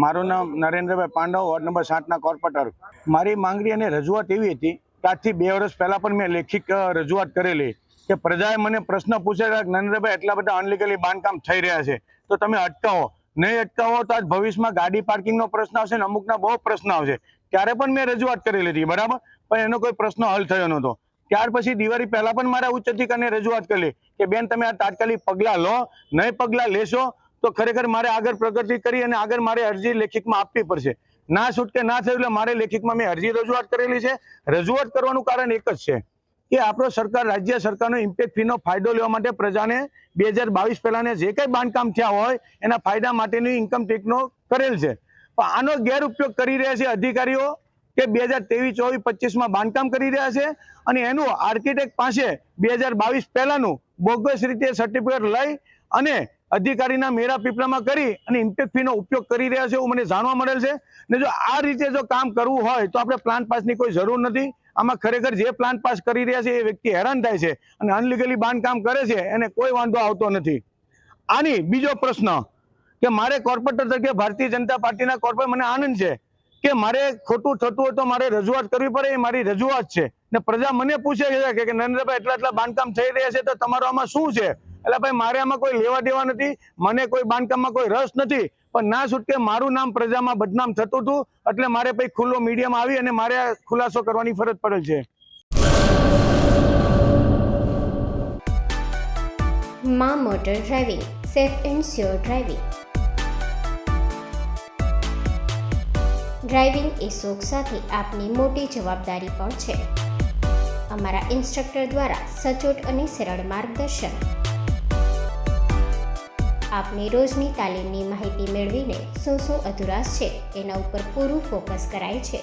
મારું નામ Narendrabhai Pandav, ward number 7ના કોર્પોરેટર. મારી માંગણી અને રજૂઆત એવી હતી કે આજથી 2 વર્ષ પહેલા પણ મેં લેખિત રજૂઆત કરેલી કે પ્રજાએ મને પ્રશ્ન પૂછેલા કે નરેન્દ્રભાઈ એટલા બધા અનલીગલી બાંધકામ થઈ રહ્યા છે તો તમે અટકાવો. નહીં અટકાવો તો આજ ભવિષ્યમાં ગાડી પાર્કિંગનો પ્રશ્ન આવશે ને અમુકના બહુ પ્રશ્ન આવશે. ત્યારે પણ મેં રજૂઆત કરેલી હતી, બરાબર, પણ એનો કોઈ પ્રશ્ન હલ થયો નહોતો. ત્યાર પછી દિવાળી પહેલા પણ મારા ઉચ્ચ અધિકારીને રજૂઆત કરી કે બેન તમે આ તાત્કાલિક પગલાં લો, નહીં પગલાં લેશો તો ખરેખર મારે આગળ પ્રગતિ કરી અને આગળ મારે અરજી લેખિતમાં આપવી પડશે. ના છૂટકે ના થયું એટલે મારે લેખિતમાં મેં અરજી રજૂઆત કરેલી છે. રજૂઆત કરવાનું કારણ એક જ છે કે આપણો સરકાર, રાજ્ય સરકારનો ઇમ્પેક્ટ ફીનો ફાયદો લેવા માટે પ્રજાને 2022 પહેલાને જે કંઈ બાંધકામ થયા હોય એના ફાયદા માટેની ઇન્કમ ટેક્સનો કરેલ છે. પણ આનો ગેરઉપયોગ કરી રહ્યા છે અધિકારીઓ કે 2023, 24, 25માં બાંધકામ કરી રહ્યા છે અને એનું આર્કિટેક્ટ પાસે 2022 પહેલાનું બોગસ રીતે સર્ટિફિકેટ લઈ અને અધિકારીના મેળા પીપળામાં કરી અને ઇમ્પેક્ટ ફીનો ઉપયોગ કરી રહ્યા છે એવું મને જાણવા મળેલ છે. ને જો આ રીતે જો કામ કરવું હોય તો આપણે પ્લાન પાસની કોઈ જરૂર નથી. આમાં ખરેખર જે પ્લાન પાસ કરી રહ્યા છે એ વ્યક્તિ હેરાન થાય છે અને અનલીગલી બાંધકામ કરે છે એને કોઈ વાંધો આવતો નથી. આની બીજો પ્રશ્ન કે મારે કોર્પોરેટર તરીકે ભારતીય જનતા પાર્ટીના કોર્પોરેટર મને આનંદ છે કે મારે ખોટું થતું હોય તો મારે રજૂઆત કરવી પડે, એ મારી રજૂઆત છે. ને પ્રજા મને પૂછે છે કે નરેન્દ્રભાઈ એટલા બાંધકામ થઈ રહ્યા છે તો તમારો આમાં શું છે? એટલે ભાઈ મારે આમાં કોઈ લેવા દેવા નથી, મને કોઈ બાંધકામમાં કોઈ રસ નથી, પણ ના છૂટકે મારું નામ પ્રજામાં બદનામ થતું હતું એટલે મારે પછી ખુલ્લો મીડિયામાં આવી અને મારે ખુલાસો કરવાની ફરજ પડેલ છે. માં motor driving, safe and sure driving. Driving એ શોખ સાથે આપની મોટી જવાબદારી પણ છે. અમારા ઇન્સ્ટ્રક્ટર દ્વારા સચોટ અને સરળ માર્ગદર્શન. આપની રોજની તાલીમની માહિતી મેળવીને શું અધુરાશ છે એના ઉપર પૂરું ફોકસ કરાય છે.